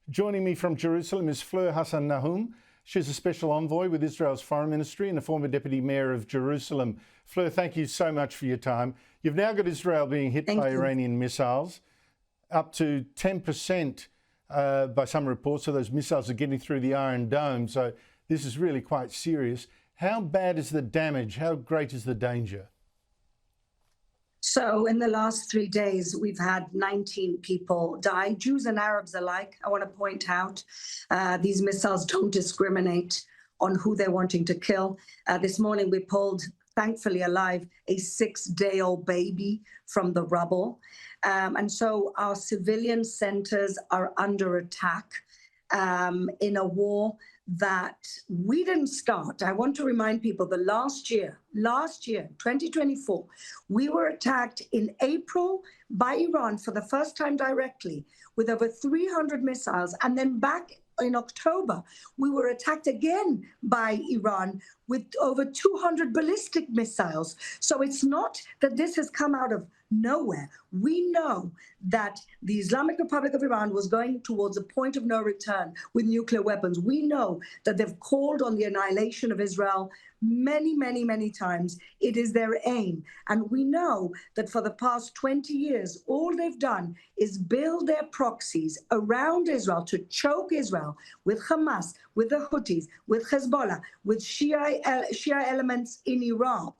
Joining me from Jerusalem is Fleur Hassan-Nahoum. She's a special envoy with Israel's foreign ministry and a former deputy mayor of Jerusalem. Fleur, thank you so much for your time. You've now got Israel being hit by Iranian missiles, up to 10% by some reports. So those missiles are getting through the Iron Dome. So this is really quite serious. How bad is the damage? How great is the danger? So in the last 3 days, we've had 19 people die, Jews and Arabs alike. I want to point out these missiles don't discriminate on who they're wanting to kill. This morning, we pulled, thankfully alive, a 6-day-old baby from the rubble. And so our civilian centers are under attack in a war that we didn't start. I want to remind people that last year, 2024, we were attacked in April by Iran for the first time directly with over 300 missiles. And then back in October, we were attacked again by Iran with over 200 ballistic missiles. So it's not that this has come out of nowhere. We know that the Islamic Republic of Iran was going towards a point of no return with nuclear weapons. We know that they've called on the annihilation of Israel many times. It is their aim. And we know that for the past 20 years, all they've done is build their proxies around Israel to choke Israel with Hamas, with the Houthis, with Hezbollah, with Shia elements in Iraq.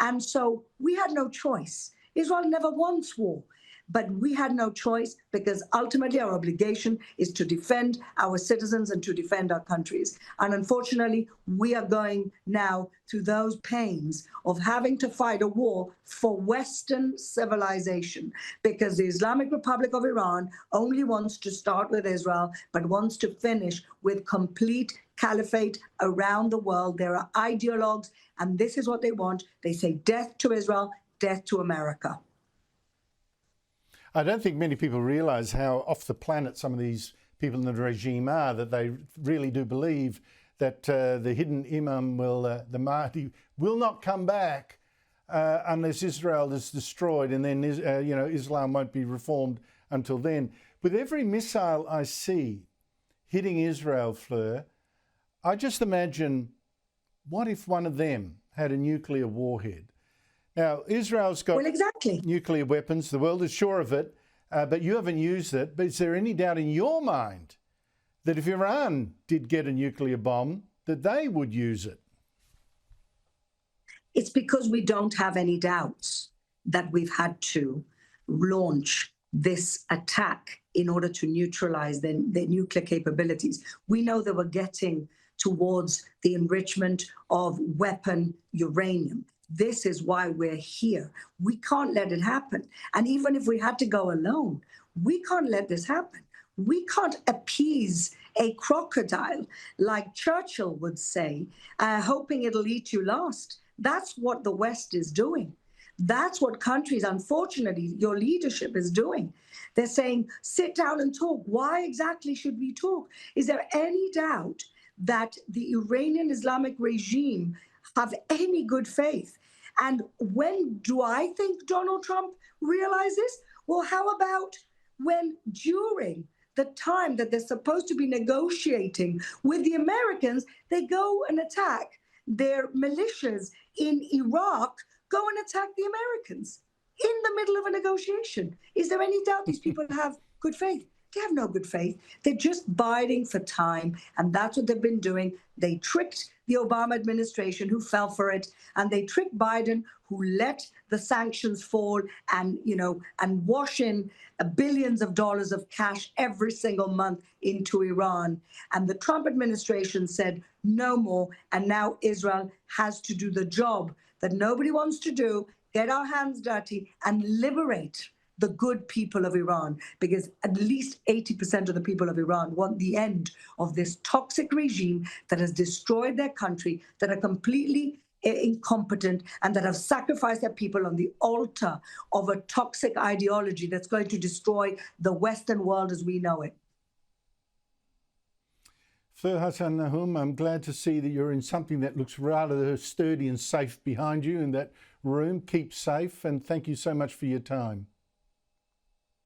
And so we had no choice. Israel never wants war, but we had no choice because ultimately our obligation is to defend our citizens and to defend our countries. And unfortunately, we are going now through those pains of having to fight a war for Western civilization because the Islamic Republic of Iran only wants to start with Israel, but wants to finish with complete caliphate around the world. There are ideologues, and this is what they want. They say death to Israel, death to America. I don't think many people realise how off the planet some of these people in the regime are, that they really do believe that the hidden imam the Mahdi will not come back unless Israel is destroyed, and then Islam won't be reformed until then. With every missile I see hitting Israel, Fleur, I just imagine, what if one of them had a nuclear warhead? Now, Israel's got nuclear weapons. The world is sure of it, but you haven't used it. But is there any doubt in your mind that if Iran did get a nuclear bomb, that they would use it? It's because we don't have any doubts that we've had to launch this attack in order to neutralize their nuclear capabilities. We know that we're getting towards the enrichment of weapon uranium. This is why we're here. We can't let it happen. And even if we had to go alone, we can't let this happen. We can't appease a crocodile, like Churchill would say, hoping it'll eat you last. That's what the West is doing. That's what countries, unfortunately, your leadership is doing. They're saying, sit down and talk. Why exactly should we talk? Is there any doubt that the Iranian Islamic regime have any good faith? And when do I think Donald Trump realizes? Well, how about when during the time that they're supposed to be negotiating with the Americans, they go and attack their militias in Iraq, go and attack the Americans in the middle of a negotiation? Is there any doubt these people have good faith? They have no good faith. They're just biding for time, and that's what they've been doing. They tricked the Obama administration, who fell for it, and they tricked Biden, who let the sanctions fall and wash in billions of dollars of cash every single month into Iran. And the Trump administration said no more, and now Israel has to do the job that nobody wants to do, get our hands dirty and liberate the good people of Iran, because at least 80% of the people of Iran want the end of this toxic regime that has destroyed their country, that are completely incompetent, and that have sacrificed their people on the altar of a toxic ideology that's going to destroy the Western world as we know it. Fleur Hassan-Nahoum, I'm glad to see that you're in something that looks rather sturdy and safe behind you in that room. Keep safe, and thank you so much for your time.